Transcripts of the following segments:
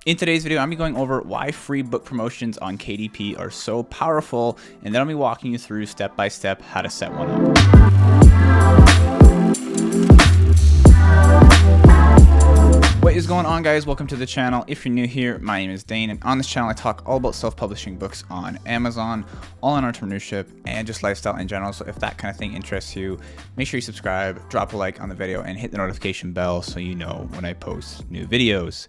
In today's video, I'm going to be going over why free book promotions on KDP are so powerful, and then I'll be walking you through step by step how to set one up. What is going on, guys? Welcome to the channel. If you're new here, my name is Dane, and on this channel I talk all about self-publishing books on Amazon, all on entrepreneurship, and just lifestyle in general. So if that kind of thing interests you, make sure you subscribe, drop a like on the video, and hit the notification bell so you know when I post new videos.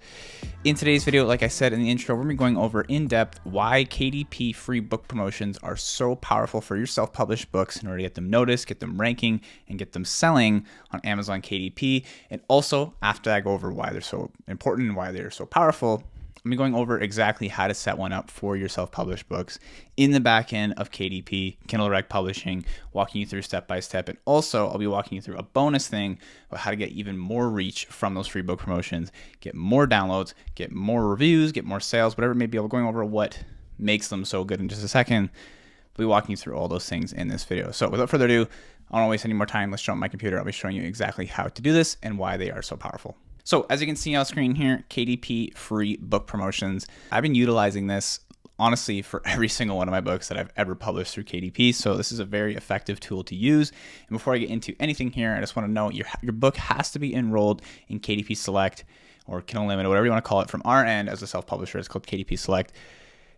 In today's video, like I said in the intro, we're going to be going over in depth why KDP free book promotions are so powerful for your self-published books in order to get them noticed, get them ranking, and get them selling on Amazon KDP. And also, after I go over why they're so important and why they're so powerful, I'm going over exactly how to set one up for your self-published books in the back end of KDP, Kindle Direct Publishing, walking you through step by step. And also, I'll be walking you through a bonus thing about how to get even more reach from those free book promotions, get more downloads, get more reviews, get more sales, whatever it may be. I'll be going over what makes them so good in just a second. I'll be walking you through all those things in this video. So without further ado, I don't want to waste any more time. Let's jump on my computer. I'll be showing you exactly how to do this and why they are so powerful. So as you can see on screen here, KDP free book promotions. I've been utilizing this honestly for every single one of my books that I've ever published through KDP. So this is a very effective tool to use. And before I get into anything here, I just want to know your book has to be enrolled in KDP Select or Kindle Unlimited, whatever you want to call it. From our end as a self-publisher, it's called KDP Select,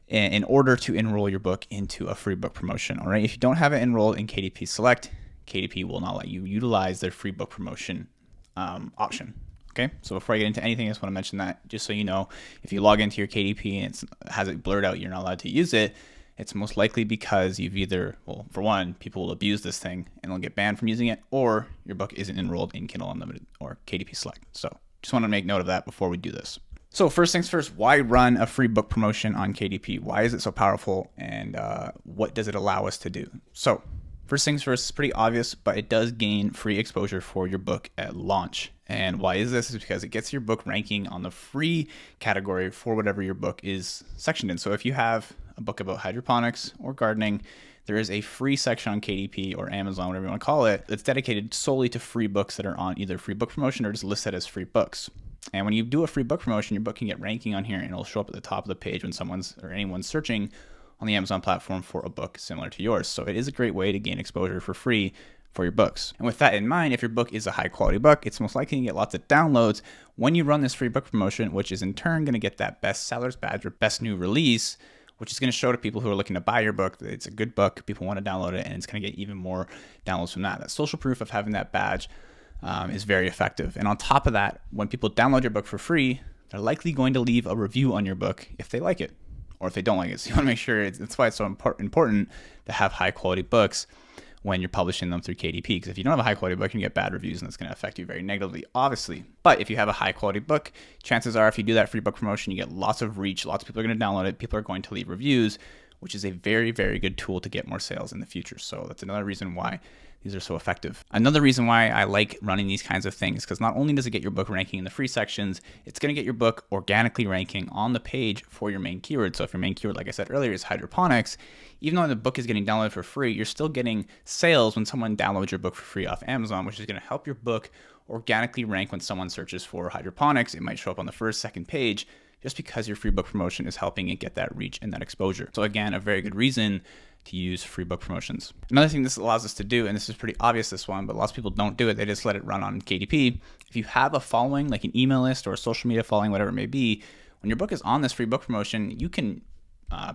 in order to enroll your book into a free book promotion. All right. If you don't have it enrolled in KDP Select, KDP will not let you utilize their free book promotion option. Okay, so before I get into anything, I just want to mention that just so you know, if you log into your KDP and it has it blurred out, you're not allowed to use it, it's most likely because you've either, well, for one, people will abuse this thing and they'll get banned from using it, or your book isn't enrolled in Kindle Unlimited or KDP Select. So just want to make note of that before we do this. So first things first, why run a free book promotion on KDP? Why is it so powerful, and what does it allow us to do? So first things first, it's pretty obvious, but it does gain free exposure for your book at launch. And why is this? Is because it gets your book ranking on the free category for whatever your book is sectioned in. So if you have a book about hydroponics or gardening, there is a free section on KDP or Amazon, whatever you want to call it, that's dedicated solely to free books that are on either free book promotion or just listed as free books. And when you do a free book promotion, your book can get ranking on here, and it'll show up at the top of the page when someone's or anyone's searching on the Amazon platform for a book similar to yours. So it is a great way to gain exposure for free for your books. And with that in mind, if your book is a high quality book, it's most likely to get lots of downloads when you run this free book promotion, which is in turn going to get that best sellers badge or best new release, which is going to show to people who are looking to buy your book that it's a good book, people want to download it, and it's going to get even more downloads from that. That social proof of having that badge is very effective. And on top of that, when people download your book for free, they're likely going to leave a review on your book if they like it or if they don't like it. So you want to make sure, that's why it's so important to have high quality books when you're publishing them through KDP, because if you don't have a high quality book, you can get bad reviews, and that's going to affect you very negatively, obviously. But if you have a high quality book, chances are if you do that free book promotion, you get lots of reach, lots of people are going to download it, people are going to leave reviews, which is a very, very good tool to get more sales in the future. So that's another reason why these are so effective. Another reason why I like running these kinds of things, because not only does it get your book ranking in the free sections, it's going to get your book organically ranking on the page for your main keyword. So if your main keyword, like I said earlier, is hydroponics, even though the book is getting downloaded for free, you're still getting sales when someone downloads your book for free off Amazon, which is going to help your book organically rank when someone searches for hydroponics. It might show up on the first, second page, just because your free book promotion is helping it get that reach and that exposure. So again, a very good reason to use free book promotions. Another thing this allows us to do, and this is pretty obvious, this one, but lots of people don't do it, they just let it run on KDP. If you have a following, like an email list or a social media following, whatever it may be, when your book is on this free book promotion, you can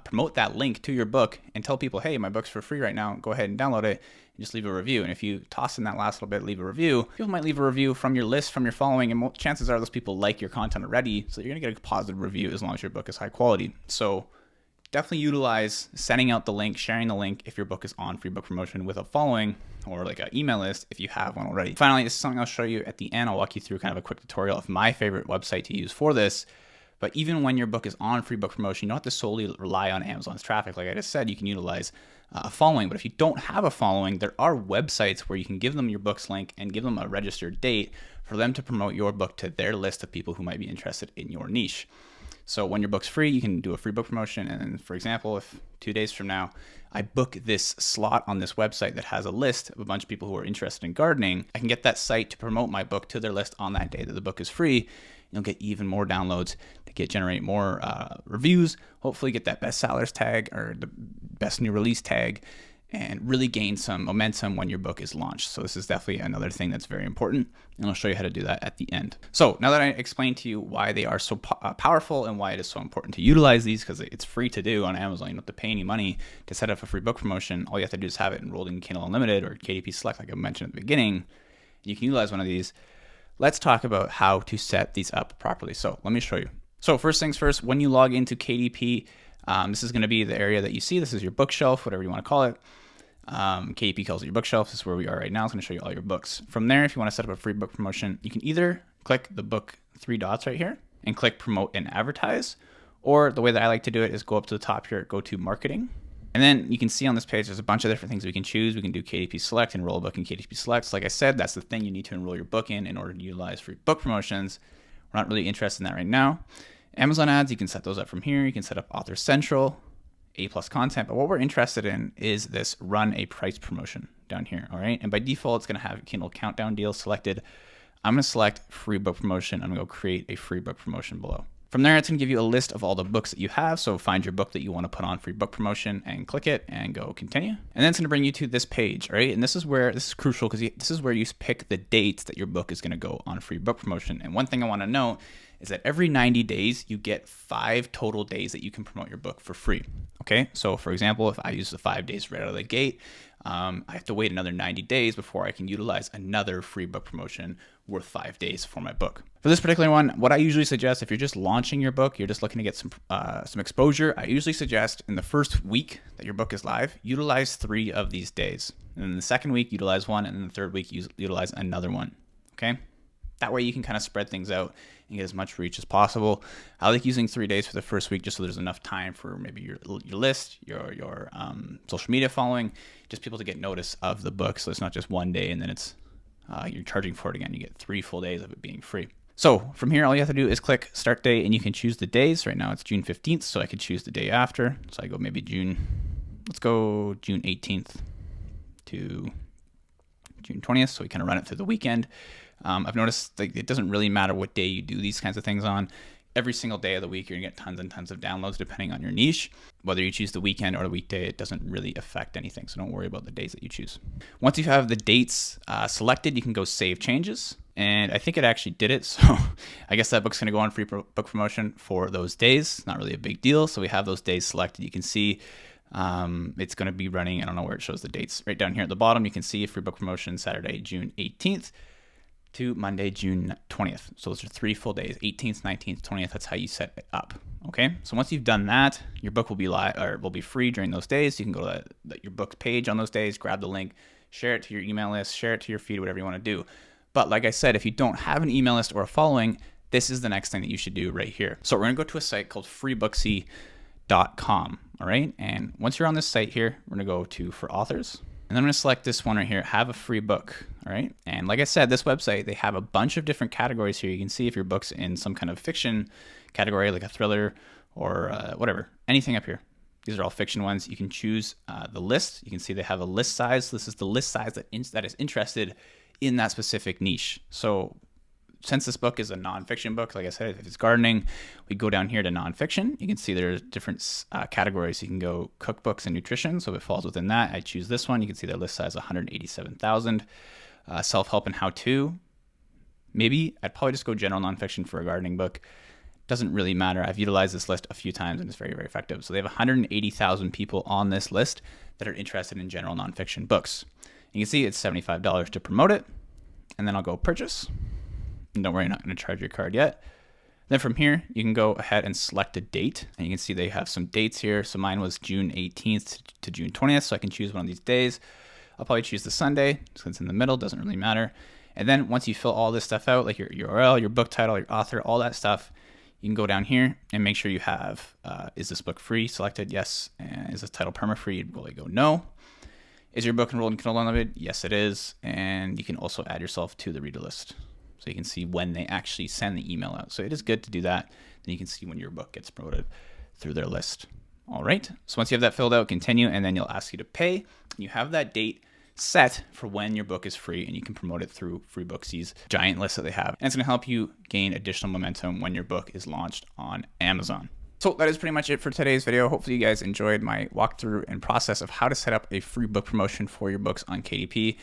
promote that link to your book and tell people, hey, my book's for free right now, go ahead and download it, and just leave a review. And if you toss in that last little bit, leave a review, people might leave a review from your list, from your following, and chances are those people like your content already, so you're gonna get a positive review as long as your book is high quality. So definitely utilize sending out the link, sharing the link if your book is on free book promotion with a following or like an email list if you have one already. Finally, this is something I'll show you at the end. I'll walk you through kind of a quick tutorial of my favorite website to use for this. But even when your book is on free book promotion, you don't have to solely rely on Amazon's traffic. Like I just said, you can utilize a following. But if you don't have a following, there are websites where you can give them your book's link and give them a registered date for them to promote your book to their list of people who might be interested in your niche. So when your book's free, you can do a free book promotion. And for example, if 2 days from now, I book this slot on this website that has a list of a bunch of people who are interested in gardening, I can get that site to promote my book to their list on that day that the book is free. You'll get even more downloads to generate more reviews, hopefully get that bestsellers tag or the best new release tag, and really gain some momentum when your book is launched. So this is definitely another thing that's very important, and I'll show you how to do that at the end. So now that I explained to you why they are so powerful and why it is so important to utilize these, because it's free to do on Amazon, you don't have to pay any money to set up a free book promotion. All you have to do is have it enrolled in Kindle Unlimited or KDP Select, like I mentioned at the beginning. You can utilize one of these. Let's talk about how to set these up properly. So let me show you. So first things first, when you log into KDP, this is going to be the area that you see. This is your bookshelf, whatever you want to call it. KDP calls it your bookshelf. This is where we are right now. It's going to show you all your books. From there, if you want to set up a free book promotion, you can either click the book 3 dots right here and click promote and advertise, or the way that I like to do it is go up to the top here, go to marketing. And then you can see on this page, there's a bunch of different things we can choose. We can do KDP Select, enroll a book in KDP Select. So like I said, that's the thing you need to enroll your book in order to utilize free book promotions. We're not really interested in that right now. Amazon ads, you can set those up from here. You can set up Author Central, A+ content, but what we're interested in is this run a price promotion down here, all right? And by default, it's gonna have Kindle Countdown deal selected. I'm gonna select free book promotion. I'm gonna go create a free book promotion below. From there, it's gonna give you a list of all the books that you have. So find your book that you wanna put on free book promotion and click it and go continue. And then it's gonna bring you to this page, all right? And this is crucial because this is where you pick the dates that your book is gonna go on free book promotion. And one thing I wanna note is that every 90 days, you get 5 total days that you can promote your book for free, okay? So for example, if I use the 5 days right out of the gate, I have to wait another 90 days before I can utilize another free book promotion worth 5 days for my book. For this particular one, what I usually suggest, if you're just launching your book, you're just looking to get some exposure, I usually suggest in the first week that your book is live, utilize 3 of these days. And then the second week, utilize 1, and then the third week, utilize another one, okay? That way you can kind of spread things out and get as much reach as possible. I like using 3 days for the first week just so there's enough time for maybe your list, your social media following, just people to get notice of the book. So it's not just 1 day and then it's you're charging for it again. You get 3 full days of it being free. So from here, all you have to do is click start date and you can choose the days. Right now it's June 15th, so I could choose the day after. So I go maybe let's go June 18th to June 20th. So we kind of run it through the weekend. I've noticed like it doesn't really matter what day you do these kinds of things on. Every single day of the week, you're gonna get tons and tons of downloads depending on your niche. Whether you choose the weekend or the weekday, it doesn't really affect anything. So don't worry about the days that you choose. Once you have the dates selected, you can go save changes. And I think it actually did it. So I guess that book's gonna go on free book promotion for those days. Not really a big deal. So we have those days selected. You can see it's gonna be running, I don't know where it shows the dates. Right down here at the bottom, you can see free book promotion Saturday, June 18th. To Monday, June 20th. So those are 3 full days, 18th, 19th, 20th. That's how you set it up. Okay. So once you've done that, your book will be live or will be free during those days. You can go to your book page on those days, grab the link, share it to your email list, share it to your feed, whatever you want to do. But like I said, if you don't have an email list or a following, this is the next thing that you should do right here. So we're going to go to a site called freebooksy.com. All right. And once you're on this site here, we're going to go to for authors. And then I'm gonna select this one right here, have a free book, all right? And like I said, this website, they have a bunch of different categories here. You can see if your book's in some kind of fiction category, like a thriller or whatever, anything up here. These are all fiction ones. You can choose the list. You can see they have a list size. This is the list size that is interested in that specific niche. So since this book is a nonfiction book, like I said, if it's gardening, we go down here to nonfiction. You can see there's different categories. You can go cookbooks and nutrition. So if it falls within that, I choose this one. You can see their list size 187,000. Self-help and how-to. Maybe I'd probably just go general nonfiction for a gardening book. Doesn't really matter. I've utilized this list a few times and it's very, very effective. So they have 180,000 people on this list that are interested in general nonfiction books. You can see it's $75 to promote it. And then I'll go purchase. And don't worry, I'm not going to charge your card yet. Then from here, you can go ahead and select a date. And you can see they have some dates here. So mine was June 18th to June 20th. So I can choose one of these days. I'll probably choose the Sunday since it's in the middle, doesn't really matter. And then once you fill all this stuff out, like your URL, your book title, your author, all that stuff, you can go down here and make sure you have, is this book free? Selected, yes. And is this title perma-free? Will I go no? Is your book enrolled in Kindle Unlimited? Yes, it is. And you can also add yourself to the reader list. So you can see when they actually send the email out. So it is good to do that. Then you can see when your book gets promoted through their list. All right. So once you have that filled out, continue, and then you'll ask you to pay. You have that date set for when your book is free, and you can promote it through FreeBooksy's giant list that they have. And it's going to help you gain additional momentum when your book is launched on Amazon. So that is pretty much it for today's video. Hopefully you guys enjoyed my walkthrough and process of how to set up a free book promotion for your books on KDP.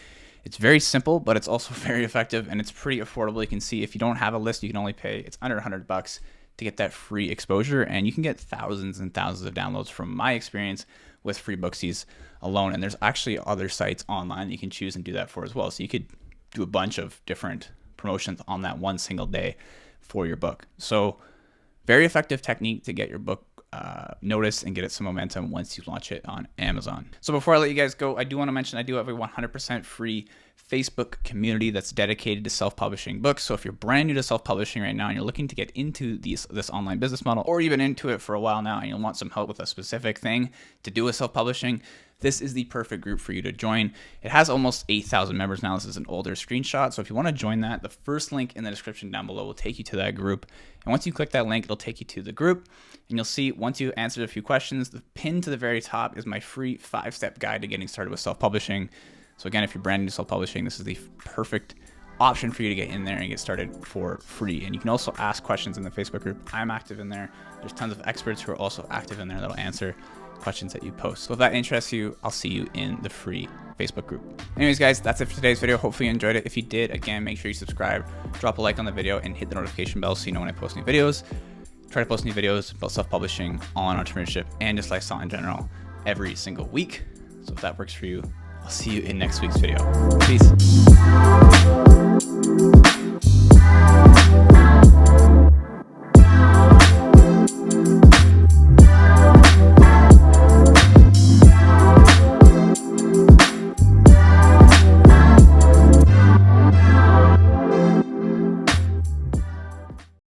It's very simple, but it's also very effective, and it's pretty affordable. You can see if you don't have a list, you can only pay, it's under $100 to get that free exposure, and you can get thousands and thousands of downloads from my experience with FreeBooksy's alone. And there's actually other sites online that you can choose and do that for as well. So you could do a bunch of different promotions on that one single day for your book. So very effective technique to get your book noticed and get it some momentum once you launch it on Amazon. So before I let you guys go, I do want to mention I do have a 100% free Facebook community that's dedicated to self-publishing books. So if you're brand new to self-publishing right now and you're looking to get into this online business model, or you've been into it for a while now and you want some help with a specific thing to do with self-publishing, this is the perfect group for you to join. It has almost 8,000 members now. This is an older screenshot. So if you want to join that, the first link in the description down below will take you to that group. And once you click that link, it'll take you to the group. And you'll see once you answered a few questions, the pin to the very top is my free 5-step guide to getting started with self-publishing. So again, if you're brand new to self-publishing, this is the perfect option for you to get in there and get started for free. And you can also ask questions in the Facebook group. I'm active in there. There's tons of experts who are also active in there that'll answer questions that you post. So if that interests you, I'll see you in the free Facebook group. Anyways, guys, that's it for today's video. Hopefully you enjoyed it. If you did, again, make sure you subscribe, drop a like on the video, and hit the notification bell so you know when I post new videos. Try to post new videos about self-publishing, online entrepreneurship, and just lifestyle in general every single week. So if that works for you, I'll see you in next week's video. Peace.